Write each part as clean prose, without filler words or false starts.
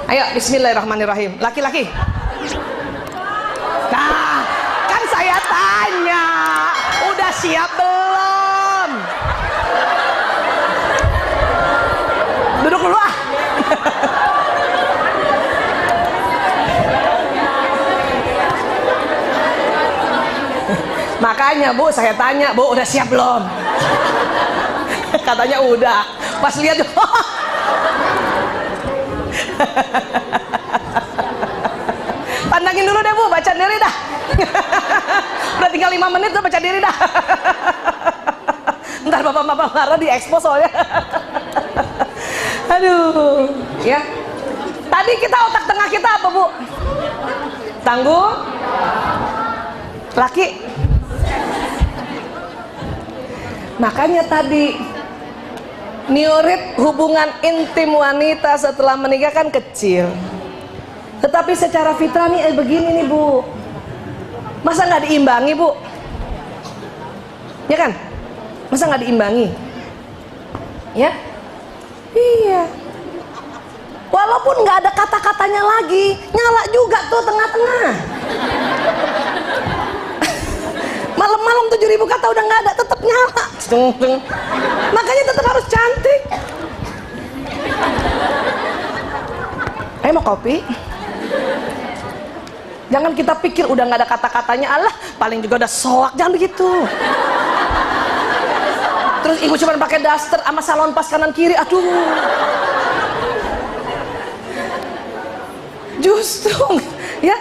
Ayo, bismillahirrahmanirrahim. Laki-laki. Nah, kan saya tanya, udah siap belum? Duduk dulu ah. Makanya Bu, saya tanya, Bu udah siap belum? Katanya udah. Pas lihat, pandangin dulu deh Bu, baca diri dah. Udah tinggal 5 menit tuh, baca diri dah. Ntar bapak-bapak marah di expose soalnya. Aduh, ya. Tadi kita otak tengah kita apa Bu? Tangguh, laki. Makanya tadi niurit hubungan intim wanita setelah menikah kan kecil. Tetapi secara fitrah nih begini nih Bu. Masa nggak diimbangi Bu? Ya kan? Masa nggak diimbangi? Ya? Iya. Walaupun nggak ada kata-katanya lagi, nyala juga tuh tengah-tengah. Malam-malam 7.000 kata udah nggak ada, tetap nyala. Makanya tetap harus cantik. Ayo mau kopi? Jangan kita pikir udah nggak ada kata-katanya, Allah paling juga udah soak, jangan begitu. Terus ibu cuma pakai daster sama salon pas kanan kiri, aduh. Justru ya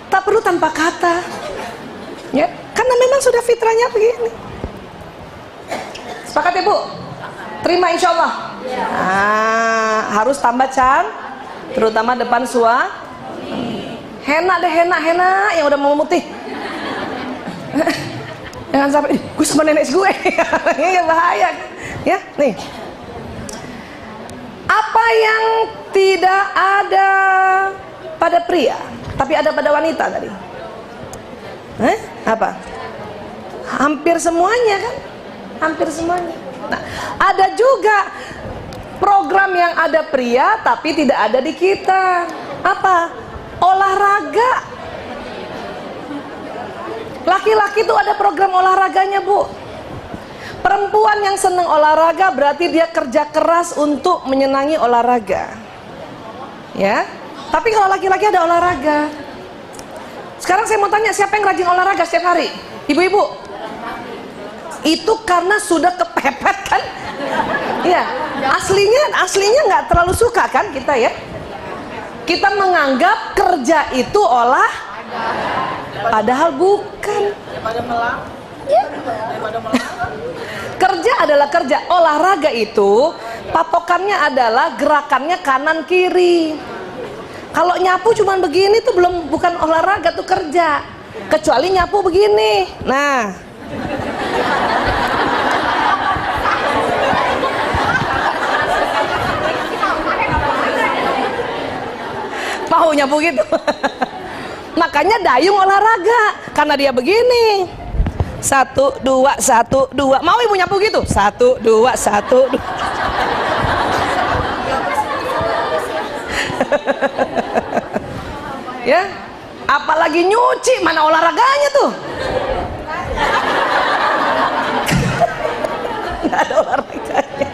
tak perlu tanpa kata, ya karena memang sudah fitrahnya begini. Sepakat ya Bu? Terima insya Allah. Harus tambah terutama depan henna deh, henna yang udah mau memutih. Jangan sampai gue sama nenek gue. Ya bahaya ya. Nih, apa yang tidak ada pada pria tapi ada pada wanita tadi? Apa? Hampir semuanya kan? Hampir semuanya. Nah, ada juga program yang ada pria tapi tidak ada di kita. Apa? Olahraga. Laki-laki tuh ada program olahraganya Bu. Perempuan yang senang olahraga berarti dia kerja keras untuk menyenangi olahraga. Ya. Tapi kalau laki-laki ada olahraga. Sekarang saya mau tanya, siapa yang rajin olahraga setiap hari? Ibu-ibu? Itu karena sudah kepepet kan? Iya. Aslinya nggak terlalu suka kan kita ya? Kita menganggap kerja itu padahal bukan. Ya. Kerja adalah kerja. Olahraga itu patokannya adalah gerakannya kanan kiri. Kalau nyapu cuman begini tuh bukan olahraga, tuh kerja. Kecuali nyapu begini. Nah. Mau nyapu gitu. Makanya dayung olahraga karena dia begini. 1, 2, 1, 2. Mau ibu nyapu gitu? 1, 2, 1, 2. Ya, apalagi nyuci, mana olahraganya tuh? Nggak ada olahraganya.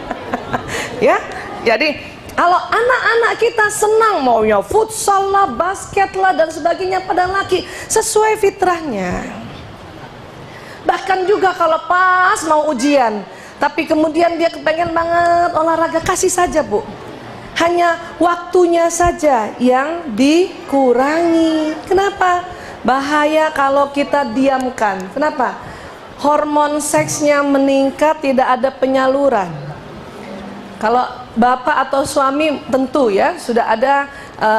Ya, jadi kalau anak-anak kita senang maunya futsal lah, basket lah dan sebagainya pada laki, sesuai fitrahnya. Bahkan juga kalau pas mau ujian, tapi kemudian dia kepengen banget olahraga, kasih saja Bu. Hanya waktunya saja yang dikurangi. Kenapa? Bahaya kalau kita diamkan. Kenapa? Hormon seksnya meningkat, tidak ada penyaluran. Kalau bapak atau suami tentu ya sudah ada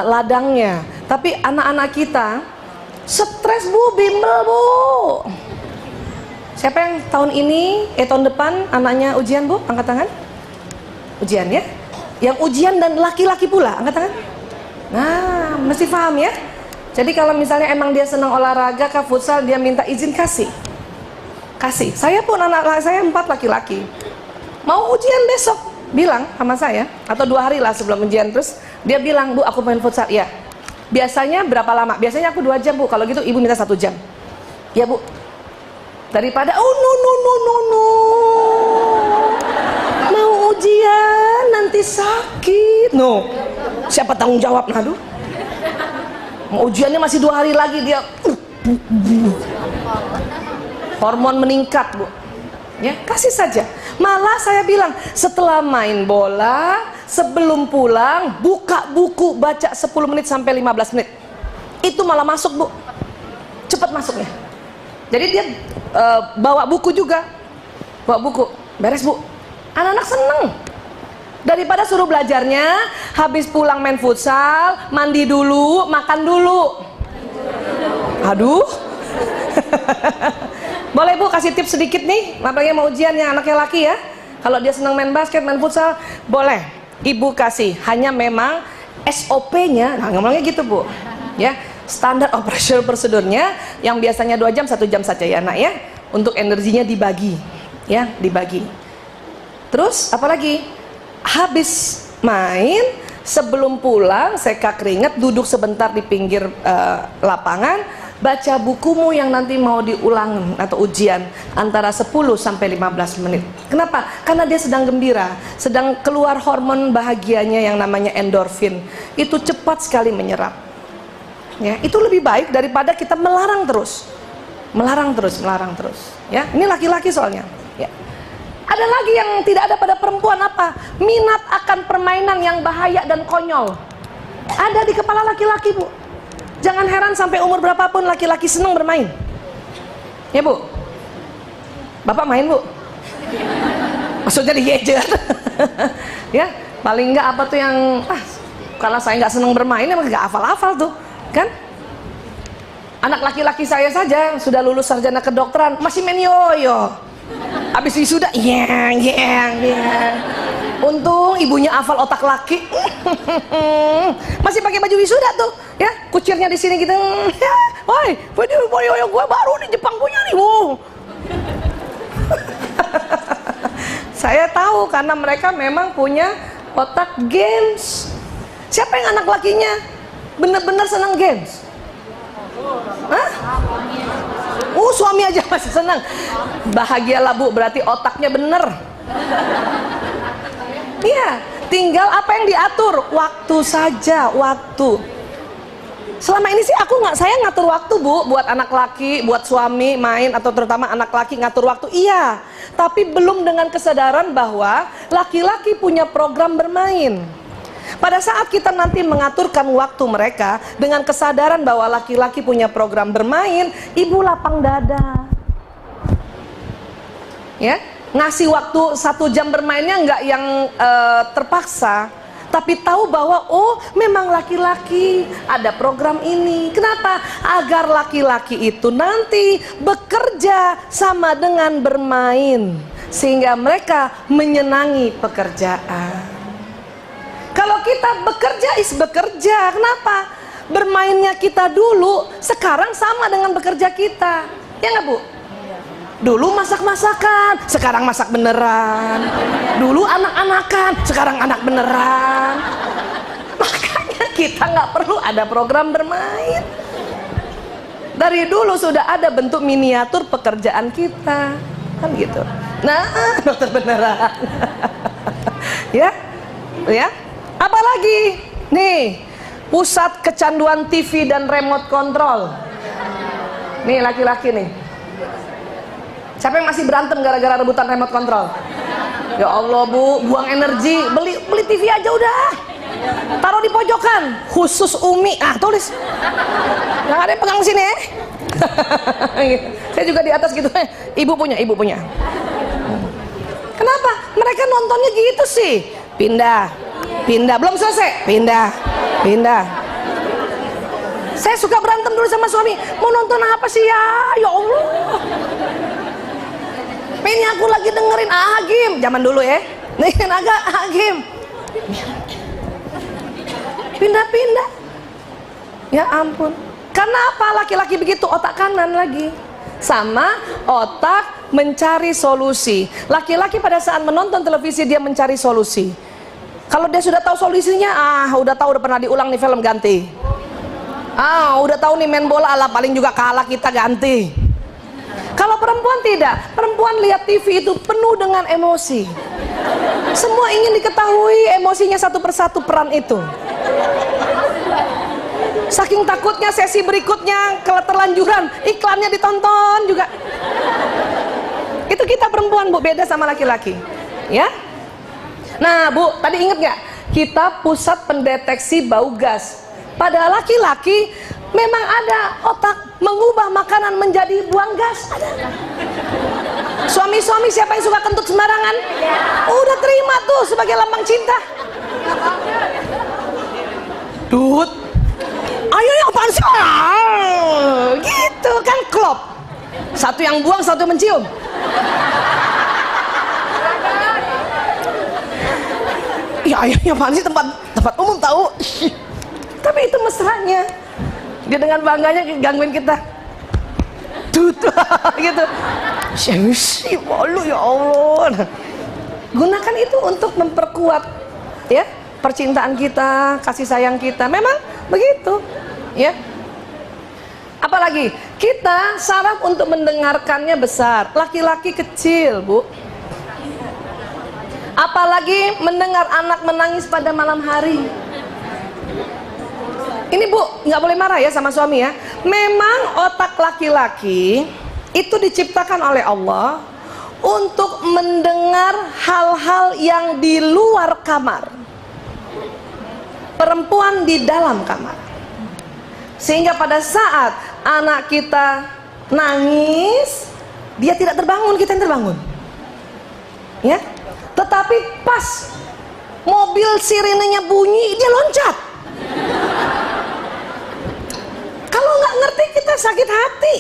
ladangnya. Tapi anak-anak kita stres Bu, bimbel Bu. Siapa yang tahun ini, tahun depan anaknya ujian Bu? Angkat tangan. Ujian ya? Yang ujian dan laki-laki pula, angkat tangan. Nah, mesti paham ya. Jadi kalau misalnya emang dia senang olahraga ke futsal, dia minta izin kasih. Saya pun anak saya 4 laki-laki. Mau ujian besok, bilang sama saya, atau 2 hari lah sebelum ujian, terus dia bilang, Bu, aku main futsal. Ya, biasanya berapa lama? Biasanya aku 2 jam, Bu. Kalau gitu ibu minta 1 jam. Ya, Bu. Daripada no, mau ujian nanti sakit. No, siapa tanggung jawab? Aduh, mau ujiannya masih 2 hari lagi, dia hormon meningkat, Bu. Ya, kasih saja. Malah saya bilang, setelah main bola, sebelum pulang, buka buku, baca 10 menit sampai 15 menit. Itu malah masuk, Bu. Cepat masuknya. Jadi dia bawa buku juga. Bawa buku. Beres, Bu. Anak-anak seneng. Daripada suruh belajarnya, habis pulang main futsal, mandi dulu, makan dulu. Aduh. Boleh, Bu, kasih tips sedikit nih, apalagi mau ujian yang anaknya laki ya. Kalau dia senang main basket, main futsal, boleh Ibu kasih. Hanya memang SOP-nya, nah ngomongnya gitu, Bu. Ya, standar operasional prosedurnya yang biasanya 2 jam, 1 jam saja ya, Nak ya. Untuk energinya dibagi, ya, dibagi. Terus apalagi? Habis main, sebelum pulang, seka keringat, duduk sebentar di pinggir lapangan. Baca bukumu yang nanti mau diulang atau ujian antara 10 sampai 15 menit. Kenapa? Karena dia sedang gembira, sedang keluar hormon bahagianya yang namanya endorfin. Itu cepat sekali menyerap. Ya, itu lebih baik daripada kita melarang terus. Melarang terus, ya. Ini laki-laki soalnya, ya. Ada lagi yang tidak ada pada perempuan, apa? Minat akan permainan yang bahaya dan konyol. Ada di kepala laki-laki, Bu. Jangan heran sampai umur berapapun laki-laki senang bermain. Ya, Bu. Bapak main, Bu? Maksudnya digejet. Ya, paling enggak apa tuh yang kalau saya nggak senang bermain emang nggak hafal-hafal tuh, kan? Anak laki-laki saya saja sudah lulus sarjana kedokteran masih main yoyo. Habis wisuda, untung ibunya hafal otak laki. Masih pakai baju wisuda tuh, ya, kucirnya di sini gitu. Ya, woi, yoyo gue baru di Jepang punya nih, Bu. Saya tahu karena mereka memang punya otak games. Siapa yang anak lakinya bener-bener senang games? Hah? Suami aja masih senang. Bahagialah, Bu, berarti otaknya bener. Iya, tinggal apa yang diatur, waktu saja, waktu. Selama ini sih saya ngatur waktu, Bu, buat anak laki, buat suami main, atau terutama anak laki ngatur waktu, iya. Tapi belum dengan kesadaran bahwa laki-laki punya program bermain. Pada saat kita nanti mengaturkan waktu mereka dengan kesadaran bahwa laki-laki punya program bermain, ibu lapang dada. Ya, ngasih waktu 1 jam bermainnya nggak yang terpaksa, tapi tahu bahwa memang laki-laki ada program ini. Kenapa? Agar laki-laki itu nanti bekerja sama dengan bermain, sehingga mereka menyenangi pekerjaan. Kalau kita bekerja, kenapa? Bermainnya kita dulu, sekarang sama dengan bekerja kita, ya nggak, Bu? Dulu masak-masakan, sekarang masak beneran. Dulu anak-anakan, sekarang anak beneran. Makanya kita nggak perlu ada program bermain. Dari dulu sudah ada bentuk miniatur pekerjaan kita, kan gitu. Nah, dokter beneran. Ya, ya. Apalagi nih, pusat kecanduan TV dan remote control. Nih laki-laki nih. Siapa yang masih berantem gara-gara rebutan remote control? Ya Allah, Bu, buang energi, beli TV aja udah. Taruh di pojokan, khusus Umi. Tulis. Yang ada yang pegang sini ya. Saya juga di atas gitu. Ibu punya. Kenapa? Mereka nontonnya gitu sih. Pindah, belum selesai, pindah. Saya suka berantem dulu sama suami, mau nonton apa sih ya Allah. Ini aku lagi dengerin Agim, zaman dulu ya, nih agak Agim. Pindah. Ya ampun. Karena apa laki-laki begitu? Otak kanan lagi sama otak Mencari solusi. Laki-laki pada saat menonton televisi dia mencari solusi. Kalau dia sudah tahu solusinya, udah tahu, udah pernah diulang nih film, ganti. Udah tahu nih main bola, paling juga kalah, kita ganti. Kalau perempuan tidak, perempuan lihat TV itu penuh dengan emosi. Semua ingin diketahui emosinya satu persatu peran itu. Saking takutnya sesi berikutnya keterlanjuran, iklannya ditonton juga. Itu kita perempuan, Bu, beda sama laki-laki, ya. Nah, Bu, tadi inget nggak? Kita pusat pendeteksi bau gas. Pada laki-laki memang ada otak mengubah makanan menjadi buang gas. Ada. Suami-suami siapa yang suka kentut sembarangan? Udah terima tuh sebagai lambang cinta. Dut, ayo yang apaan sih? Gitu kan, klop. Satu yang buang, satu yang mencium. Ya ayahnya apaan sih, tempat umum tahu. Tapi itu mesranya. Dia dengan bangganya gangguin kita. Dut, gitu. Sih, malu ya Allah. Gunakan itu untuk memperkuat ya percintaan kita, kasih sayang kita. Memang begitu, ya. Apalagi kita saraf untuk mendengarkannya besar, laki-laki kecil, Bu. Apalagi mendengar anak menangis pada malam hari. Ini, Bu, nggak boleh marah ya sama suami ya. Memang otak laki-laki itu diciptakan oleh Allah untuk mendengar hal-hal yang di luar kamar. Perempuan di dalam kamar. Sehingga pada saat anak kita nangis, dia tidak terbangun, kita yang terbangun. Ya. Tetapi pas mobil sirenenya bunyi, dia loncat. Kalau nggak ngerti kita sakit hati.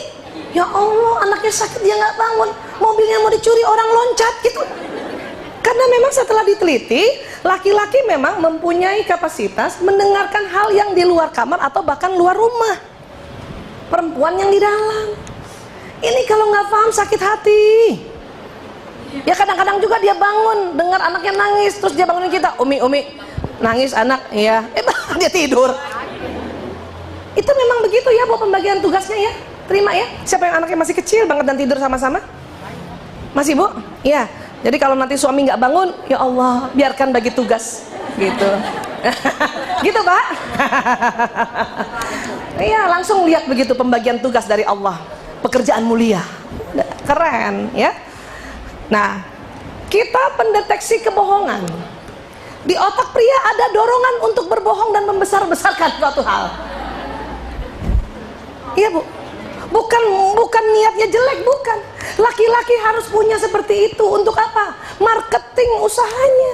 Ya Allah, anaknya sakit dia nggak bangun, mobilnya mau dicuri, orang loncat gitu. Karena memang setelah diteliti, laki-laki memang mempunyai kapasitas mendengarkan hal yang di luar kamar atau bahkan luar rumah. Perempuan yang di dalam. Ini kalau nggak paham sakit hati. Ya kadang-kadang juga dia bangun dengar anaknya nangis, terus dia bangunin kita, Umi nangis anak, iya, dia tidur. Itu memang begitu ya, Bu, pembagian tugasnya ya. Terima ya. Siapa yang anaknya masih kecil banget dan tidur sama-sama? Masih, Bu? Iya. Jadi kalau nanti suami nggak bangun, ya Allah, biarkan bagi tugas, gitu. Gitu, Pak. Iya, langsung lihat begitu pembagian tugas dari Allah. Pekerjaan mulia. Keren, ya. Nah, kita pendeteksi kebohongan. Di otak pria ada dorongan untuk berbohong dan membesar-besarkan suatu hal. Iya, Bu. Bukan niatnya jelek, bukan. Laki-laki harus punya seperti itu. Untuk apa? Marketing usahanya.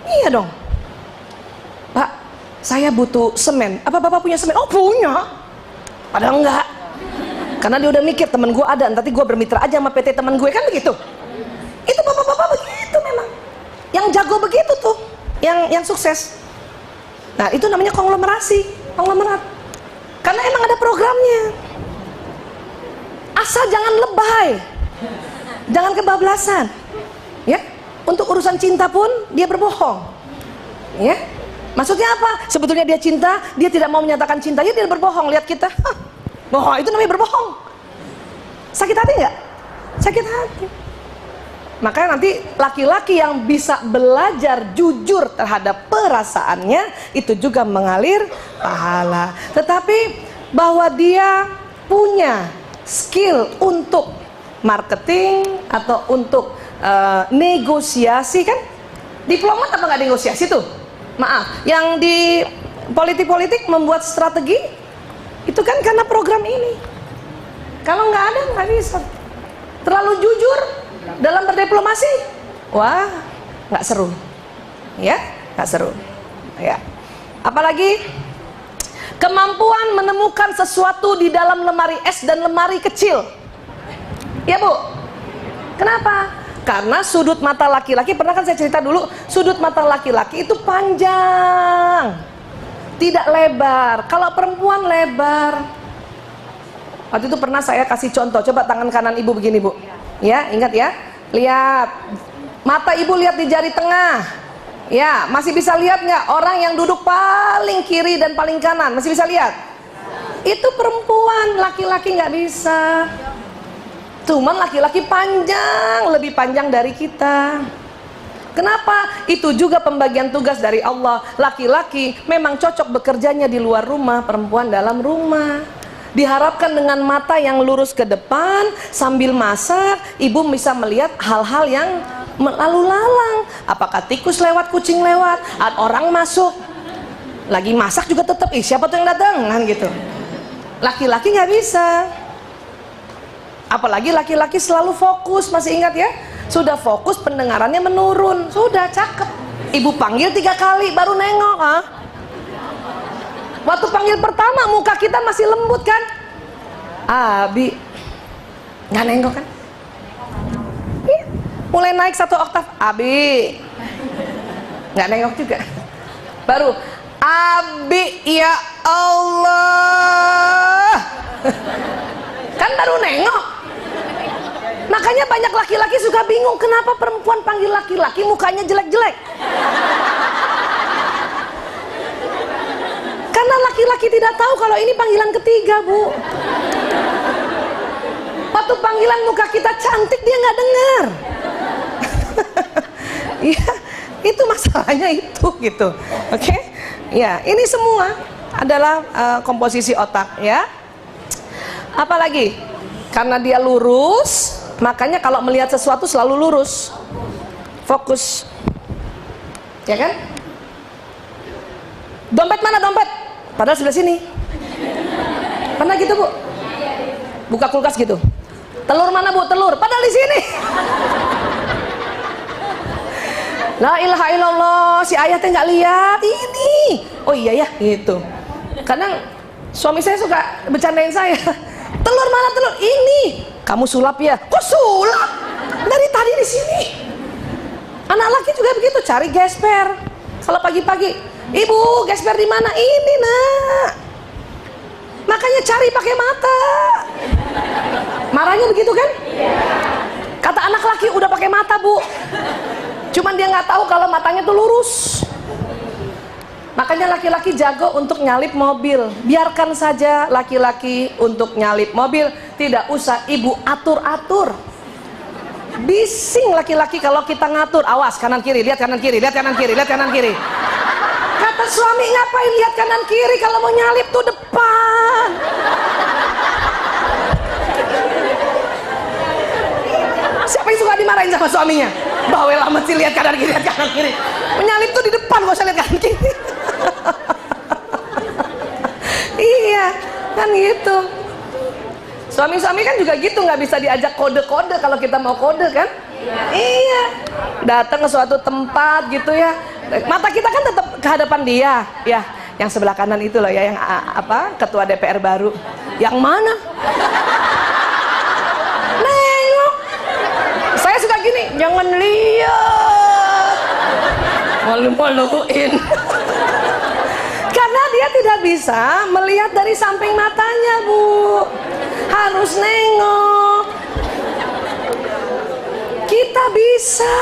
Iya dong. Pak, saya butuh semen. Apa Bapak punya semen? Oh, punya. Padahal enggak. Karena dia udah mikir, temen gue ada, nanti gue bermitra aja sama PT temen gue, kan begitu. Itu bapak-bapak begitu memang. Yang jago begitu tuh, yang sukses. Nah, itu namanya konglomerat. Karena emang ada programnya. Asal jangan lebay, jangan kebablasan, ya. Untuk urusan cinta pun dia berbohong, ya. Maksudnya apa? Sebetulnya dia cinta, dia tidak mau menyatakan cintanya, dia berbohong. Lihat kita, bohong, itu namanya berbohong. Sakit hati nggak? Sakit hati. Makanya nanti laki-laki yang bisa belajar jujur terhadap perasaannya itu juga mengalir pahala. Tetapi bahwa dia punya skill untuk marketing atau untuk negosiasi, kan diplomat apa nggak negosiasi tuh? Maaf, yang di politik membuat strategi itu kan karena program ini. Kalau nggak ada nggak bisa. Terlalu jujur dalam berdiplomasi, wah, nggak seru, ya, nggak seru, ya. Apalagi kemampuan menemukan sesuatu di dalam lemari es dan lemari kecil, ya, Bu. Kenapa? Karena sudut mata laki-laki, pernah kan saya cerita dulu, sudut mata laki-laki itu panjang, tidak lebar. Kalau perempuan lebar. Waktu itu pernah saya kasih contoh, coba tangan kanan ibu begini bu, ya ingat ya, lihat mata ibu, lihat di jari tengah, ya masih bisa lihat nggak orang yang duduk paling kiri dan paling kanan, masih bisa lihat? Itu perempuan, laki-laki nggak bisa. Cuman laki-laki panjang, lebih panjang dari kita. Kenapa? Itu juga pembagian tugas dari Allah. Laki-laki memang cocok bekerjanya di luar rumah, perempuan dalam rumah. Diharapkan dengan mata yang lurus ke depan sambil masak, ibu bisa melihat hal-hal yang lalu lalang. Apakah tikus lewat, kucing lewat, orang masuk, lagi masak juga tetap, siapa tuh yang datang kan gitu. Laki-laki nggak bisa. Apalagi laki-laki selalu fokus, masih ingat ya? Sudah fokus pendengarannya menurun, sudah cakep. Ibu panggil 3 kali baru nengok, ah. Waktu panggil pertama muka kita masih lembut kan? Abi nggak nengok kan? Mulai naik 1 oktav, Abi nggak nengok juga. Baru Abi, ya Allah, kan baru nengok. Makanya banyak laki-laki suka bingung kenapa perempuan panggil laki-laki mukanya jelek-jelek. Karena laki-laki tidak tahu kalau ini panggilan ketiga, Bu. Waktu panggilan muka kita cantik dia nggak dengar. Ya, itu masalahnya itu gitu. Oke? Ya, ini semua adalah komposisi otak ya. Apalagi? Karena dia lurus, makanya kalau melihat sesuatu selalu lurus. Fokus. Ya kan? Dompet mana dompet? Padahal sebelah sini. Pernah gitu bu? Buka kulkas gitu. Telur mana bu? Telur. Padahal di sini. La ilaha illallah, si ayah teh nggak lihat ini. Oh iya ya, gitu. Kadang suami saya suka bercandain saya. Telur mana telur? Ini. Kamu sulap ya? Kok sulap? Dari tadi di sini. Anak laki juga begitu, cari gesper. Kalau pagi-pagi, ibu gesper di mana? Ini nak. Makanya cari pakai mata. Marahnya begitu kan? Kata anak laki udah pakai mata bu. Cuman dia nggak tahu kalau matanya tuh lurus. Makanya laki-laki jago untuk nyalip mobil. Biarkan saja laki-laki untuk nyalip mobil. Tidak usah ibu atur-atur. Bising laki-laki kalau kita ngatur. Awas kanan kiri, lihat kanan kiri, lihat kanan kiri, lihat kanan kiri. Kata suami, ngapain lihat kanan kiri kalau mau nyalip tuh depan. Siapa yang suka dimarahin sama suaminya? Bawel amat sih lihat kanan kiri, lihat kanan kiri. Menyalip tuh di depan, gak usah lihat kanan kiri. Iya, kan gitu. Suami-suami kan juga gitu, nggak bisa diajak kode-kode kalau kita mau kode kan? Iya. Datang ke suatu tempat gitu ya. Mata kita kan tetap ke hadapan dia, ya. Yang sebelah kanan itu loh ya, yang apa? Ketua DPR baru. Yang mana? Nengok. Saya suka gini, jangan lihat. Malu-maluin. Karena dia tidak bisa melihat dari samping matanya, Bu. Harus nengok. Kita bisa.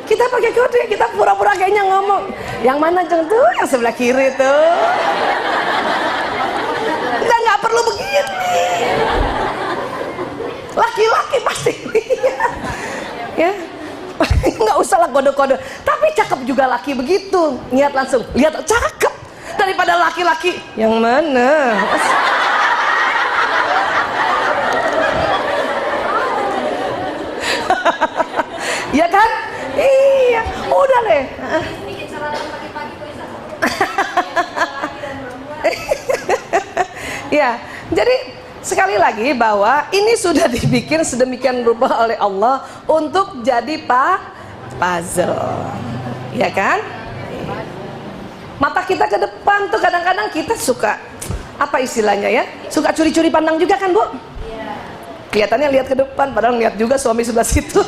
Kita pakai kode, kita pura-pura kayaknya ngomong. Yang mana Jeng tuh? Yang sebelah kiri tuh. Nggak perlu begini. Laki-laki pasti lihat. Ya. Nggak usah lah kode-kode. Tapi cakep juga laki begitu. Lihat langsung, lihat cakep. Daripada laki-laki yang mana? Ya kan? Iya, udah deh. Bikin sarapan pagi-pagi bisa. Ya, jadi sekali lagi bahwa ini sudah dibikin sedemikian rupa oleh Allah untuk jadi puzzle. Ya kan? Mata kita ke depan tuh kadang-kadang kita suka apa istilahnya ya? Suka curi-curi pandang juga kan, Bu? Kelihatannya lihat ke depan, padahal lihat juga suami sebelah situ.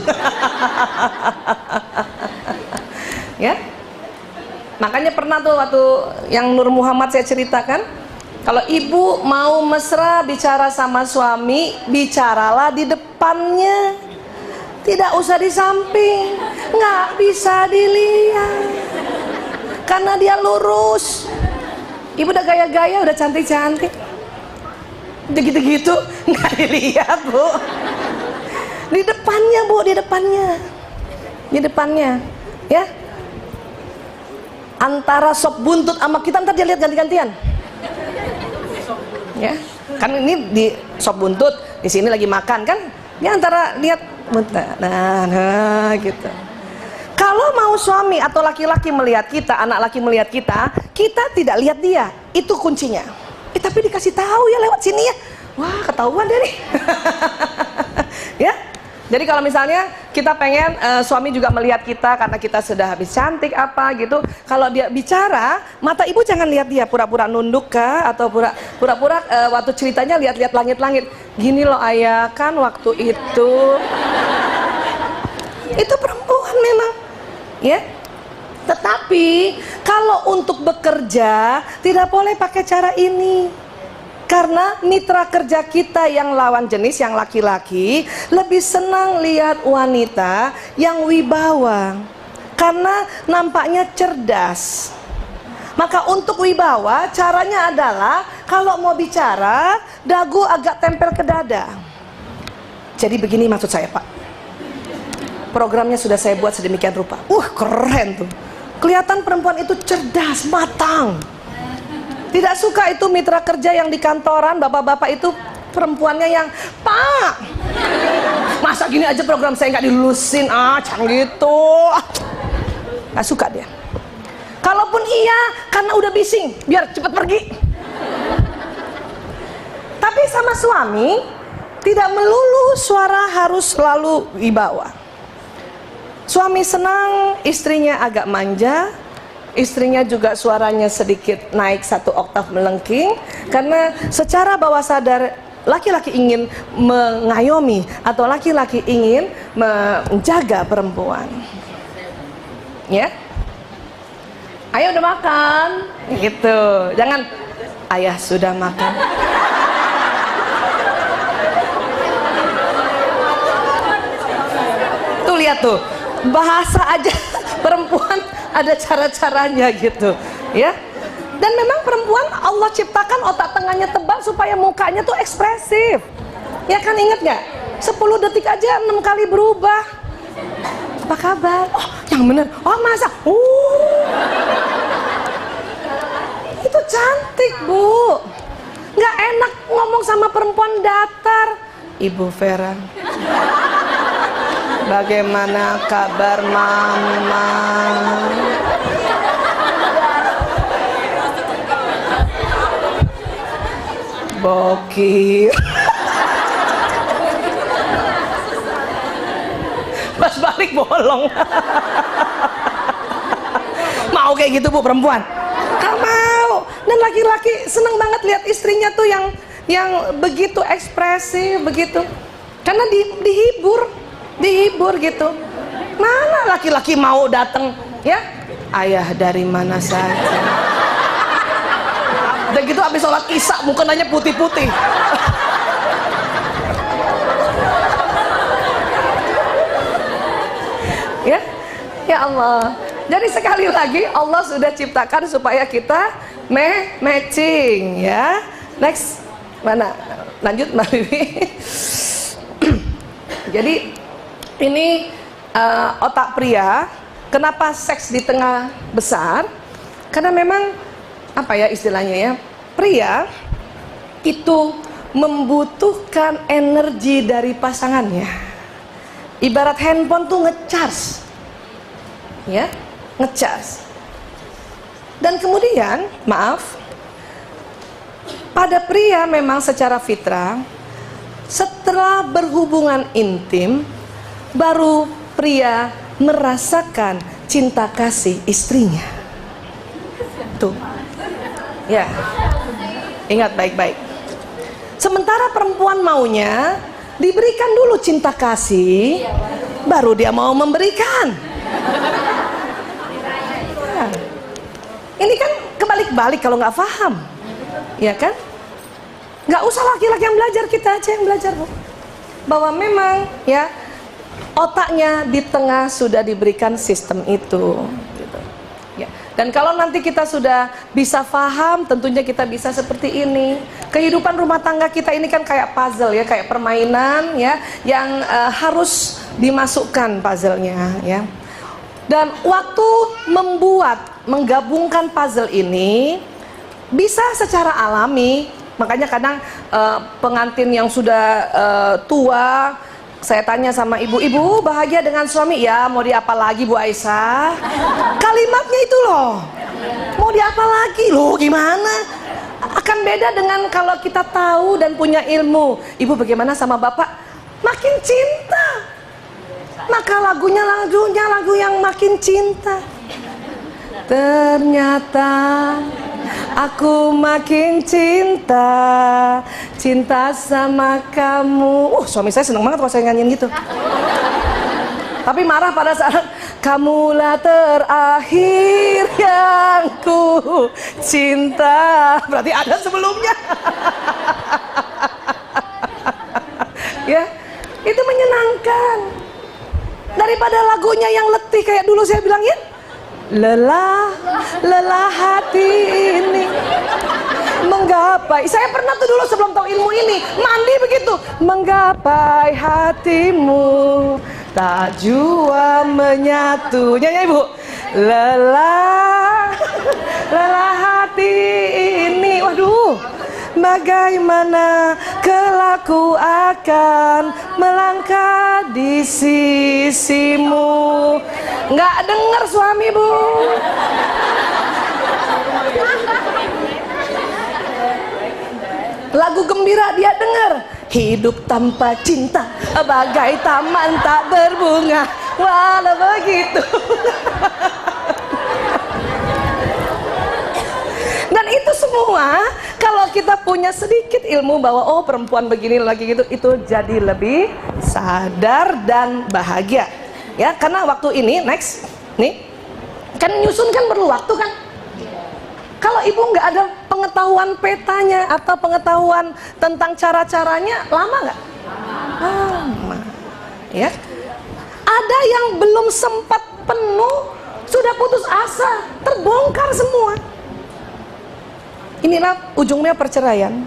Ya, makanya pernah tuh waktu yang Nur Muhammad saya ceritakan, Kalau ibu mau mesra bicara sama suami, bicaralah di depannya, tidak usah di samping, nggak bisa dilihat karena dia lurus. Ibu udah gaya-gaya, udah cantik-cantik, udah gitu-gitu nggak dilihat, Bu. Di depannya, Bu, di depannya, ya. Antara sop buntut sama kita ntar dia lihat ganti-gantian, ya. Kan ini di sop buntut, di sini lagi makan kan, dia antara lihat buntut, nah gitu. Kalau mau suami atau laki-laki melihat kita, anak laki melihat kita, kita tidak lihat dia, itu kuncinya. Tapi dikasih tahu ya lewat sini ya, wah ketahuan deh nih. Ya. Jadi kalau misalnya kita pengen suami juga melihat kita karena kita sudah habis cantik apa gitu, kalau dia bicara, mata ibu jangan lihat dia pura-pura nunduk kah, atau pura-pura waktu ceritanya lihat-lihat langit-langit. Gini loh ayah, kan waktu itu perempuan memang, ya. Tetapi kalau untuk bekerja tidak boleh pakai cara ini. Karena mitra kerja kita yang lawan jenis, yang laki-laki, lebih senang lihat wanita yang wibawa. Karena nampaknya cerdas. Maka untuk wibawa, caranya adalah kalau mau bicara, dagu agak tempel ke dada. Jadi begini maksud saya, Pak. Programnya sudah saya buat sedemikian rupa. Keren tuh. Kelihatan perempuan itu cerdas, matang. Tidak suka itu mitra kerja yang di kantoran, bapak-bapak itu perempuannya yang, Pak, masa gini aja program saya nggak dilulusin, jangan gitu. Nggak suka dia. Kalaupun iya, karena udah bising, biar cepat pergi. Tapi sama suami, tidak melulu suara harus selalu wibawa. Suami senang istrinya agak manja, istrinya juga suaranya sedikit naik 1 oktav melengking, karena secara bawah sadar laki-laki ingin mengayomi atau laki-laki ingin menjaga perempuan, ya. Ayo udah makan, gitu. Jangan ayah sudah makan. Tuh lihat tuh, bahasa aja perempuan ada cara-caranya gitu, ya. Dan memang perempuan Allah ciptakan otak tengahnya tebal supaya mukanya tuh ekspresif. Ya kan, inget gak? 10 detik aja 6 kali berubah. Apa kabar? Oh, yang bener. Oh, masa? Itu cantik, Bu. Gak enak ngomong sama perempuan datar. Ibu Vera, bagaimana kabar mama? Bokir. Pas balik bolong. Mau kayak gitu, Bu, perempuan? Gak mau. Dan laki-laki seneng banget lihat istrinya tuh yang begitu ekspresif, begitu. Karena dihibur gitu. Mana laki-laki mau datang, ya? Ayah dari mana saja. Dan gitu habis sholat isya mukanya putih-putih. Ya Allah. Jadi sekali lagi Allah sudah ciptakan supaya kita matching, ya. Next, mana? Lanjut Mbak Bibi. Jadi ini otak pria. Kenapa seks di tengah besar? Karena memang apa ya istilahnya ya, pria itu membutuhkan energi dari pasangannya. Ibarat handphone tuh ngecas, ya, ngecas. Dan kemudian, maaf, pada pria memang secara fitrah, setelah berhubungan intim, baru pria merasakan cinta kasih istrinya. Tuh. Ya, ingat baik-baik. Sementara perempuan maunya diberikan dulu cinta kasih, baru dia mau memberikan. Ya. Ini kan kebalik-balik kalau nggak paham. ya kan? Nggak usah laki-laki yang belajar, kita aja yang belajar, Bu. Bahwa memang ya otaknya di tengah sudah diberikan sistem itu gitu. Ya. Dan kalau nanti kita sudah bisa paham, tentunya kita bisa seperti ini. Kehidupan rumah tangga kita ini kan kayak puzzle ya, kayak permainan ya, yang harus dimasukkan puzzle-nya ya. Dan waktu menggabungkan puzzle ini bisa secara alami. Makanya kadang pengantin yang sudah tua, saya tanya sama ibu-ibu, bahagia dengan suami? Ya, mau diapa lagi Bu Aisyah? Kalimatnya itu loh, mau diapa lagi loh, gimana? Akan beda dengan kalau kita tahu dan punya ilmu. Ibu bagaimana sama bapak? Makin cinta. Maka lagunya lagu yang makin cinta. Ternyata aku makin cinta sama kamu. Suami saya seneng banget kalau saya nyanyiin gitu. Tapi marah pada saat kamulah terakhir yang ku cinta. Berarti ada sebelumnya. Ya, itu menyenangkan. Daripada lagunya yang letih kayak dulu saya bilang ya. Lelah hati ini menggapai. Saya pernah tuh dulu sebelum tahu ilmu ini mandi begitu, menggapai hatimu tak jua menyatu. Nyanyi Ibu. Lelah hati ini. Waduh, bagaimana kelak ku akan melangkah di sisimu. Nggak dengar suami Bu. Lagu gembira dia dengar. Hidup tanpa cinta bagai taman tak berbunga. Walau begitu. Dan itu semua kalau kita punya sedikit ilmu bahwa oh perempuan begini lagi gitu, itu jadi lebih sadar dan bahagia. Ya, karena waktu ini next nih kan nyusun kan perlu waktu kan. Kalau ibu nggak ada pengetahuan petanya atau pengetahuan tentang cara-caranya, lama nggak? Lama. Ya. Ada yang belum sempat penuh sudah putus asa, terbongkar semua. Inilah ujungnya perceraian.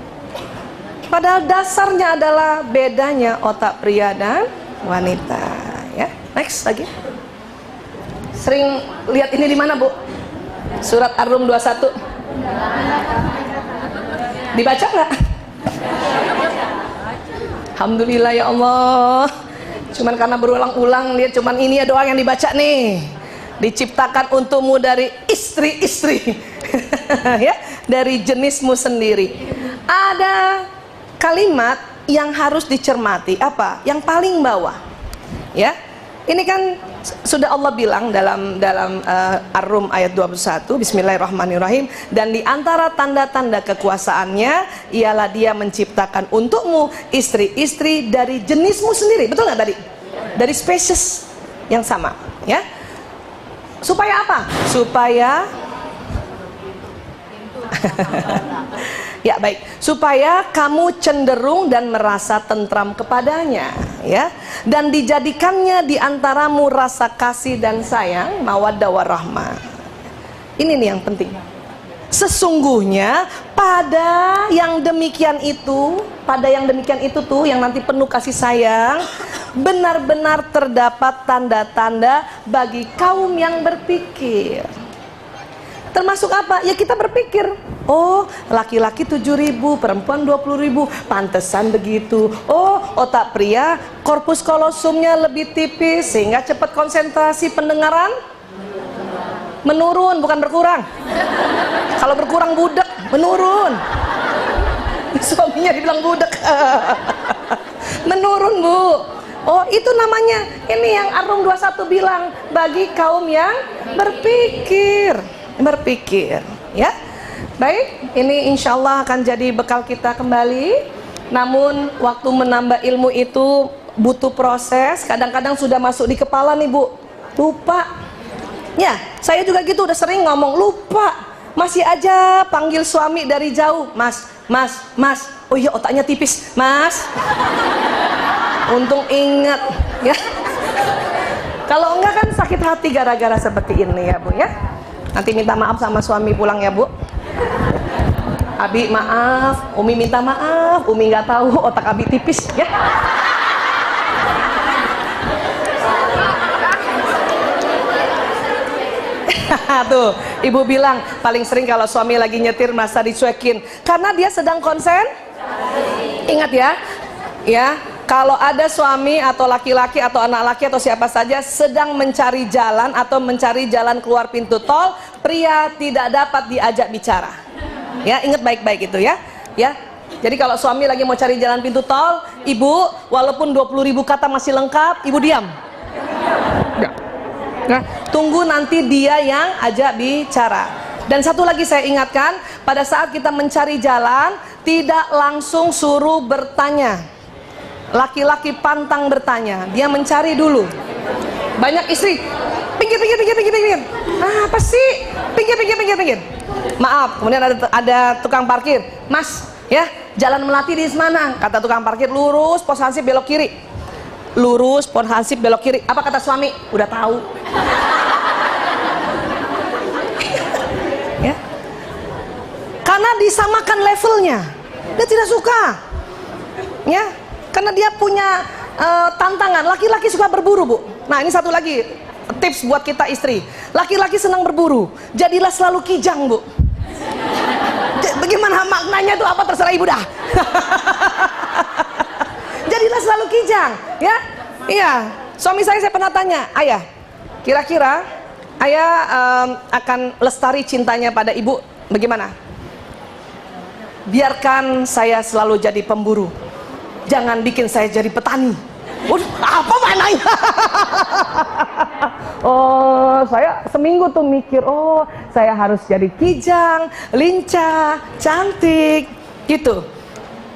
Padahal dasarnya adalah bedanya otak pria dan wanita. Ya, next lagi. Sering lihat ini di mana Bu? Surat Ar-Rum 21. Dibaca nggak? Alhamdulillah ya Allah. Cuman karena berulang-ulang lihat cuman ini ya doang yang dibaca nih. Diciptakan untukmu dari istri-istri. Ya, dari jenismu sendiri. Ada kalimat yang harus dicermati. Apa? Yang paling bawah. Ya. Ini kan sudah Allah bilang dalam Ar-Rum ayat 21, Bismillahirrahmanirrahim, dan di antara tanda-tanda kekuasaannya ialah dia menciptakan untukmu istri-istri dari jenismu sendiri. Betul nggak tadi? Dari spesies yang sama, ya. Supaya apa? Supaya ya baik, supaya kamu cenderung dan merasa tentram kepadanya, ya, dan dijadikannya di antaramu rasa kasih dan sayang, mawaddah warahmah. Ini nih yang penting. Sesungguhnya pada yang demikian itu tuh yang nanti penuh kasih sayang, benar-benar terdapat tanda-tanda bagi kaum yang berpikir. Termasuk apa? Ya kita berpikir, oh laki-laki 7.000, perempuan 20.000, pantesan begitu. Oh otak pria korpus kolosumnya lebih tipis sehingga cepat konsentrasi pendengaran menurun, bukan berkurang. Kalau berkurang budak, menurun. Suaminya dibilang budak. Menurun Bu. Oh itu namanya, ini yang Ar-Rum 21 bilang, bagi kaum yang berpikir, ya. Baik, ini insya Allah akan jadi bekal kita kembali. Namun waktu menambah ilmu itu butuh proses. Kadang-kadang sudah masuk di kepala nih Bu, lupa. Ya, saya juga gitu, udah sering ngomong lupa. masih aja panggil suami dari jauh, mas, mas, mas. Oh iya, otaknya tipis, mas. Untung ingat, ya. Kalau enggak kan sakit hati gara-gara seperti ini ya Bu ya. Nanti minta maaf sama suami pulang ya Bu. Abi maaf, Umi minta maaf, Umi nggak tahu otak Abi tipis ya. Tuh, ibu bilang paling sering kalau suami lagi nyetir merasa dicuekin karena dia sedang konsen. Ingat ya, ya, kalau ada suami atau laki-laki atau anak laki atau siapa saja sedang mencari jalan atau mencari jalan keluar pintu tol, pria tidak dapat diajak bicara. Ya, ingat baik-baik itu ya. Ya. Jadi kalau suami lagi mau cari jalan pintu tol, ibu walaupun 20.000 kata masih lengkap, ibu diam. Ya. Nah, tunggu nanti dia yang ajak bicara. Dan satu lagi saya ingatkan, pada saat kita mencari jalan, tidak langsung suruh bertanya. Laki-laki pantang bertanya, dia mencari dulu. Banyak istri, pinggir, pinggir, pinggir, pinggir, pinggir. Ah, apa sih? Pinggir, pinggir, pinggir, pinggir. Maaf, kemudian ada tukang parkir. Mas, ya, Jalan Melati di mana? Kata tukang parkir, lurus, pos hansip belok kiri. Lurus, pos hansip belok kiri. Apa kata suami? Udah tahu. Ya. Karena disamakan levelnya. Dia tidak suka. Ya, karena dia punya tantangan. Laki-laki suka berburu, Bu. Nah, ini satu lagi tips buat kita istri. Laki-laki senang berburu. Jadilah selalu kijang, Bu. Bagaimana maknanya itu apa terserah ibu dah. Jadilah selalu kijang, ya. Iya, suami saya pernah tanya, ayah, kira-kira ayah akan lestari cintanya pada ibu bagaimana? Biarkan saya selalu jadi pemburu, jangan bikin saya jadi petani. Apa maknanya? Oh, saya seminggu tuh mikir, oh saya harus jadi kijang, lincah, cantik, gitu.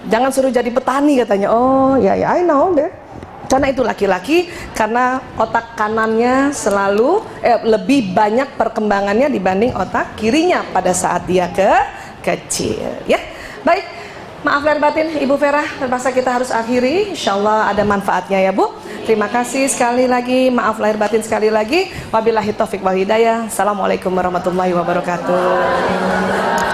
Jangan suruh jadi petani katanya. Oh ya ya, I know deh. Karena itu laki-laki, karena otak kanannya selalu lebih banyak perkembangannya dibanding otak kirinya pada saat dia kecil. Ya, baik. Maaf lahir batin Ibu Vera, terpaksa kita harus akhiri. Insya Allah ada manfaatnya ya Bu. Terima kasih sekali lagi. Maaf lahir batin sekali lagi. Wabillahi taufiq wal hidayah. Assalamualaikum warahmatullahi wabarakatuh.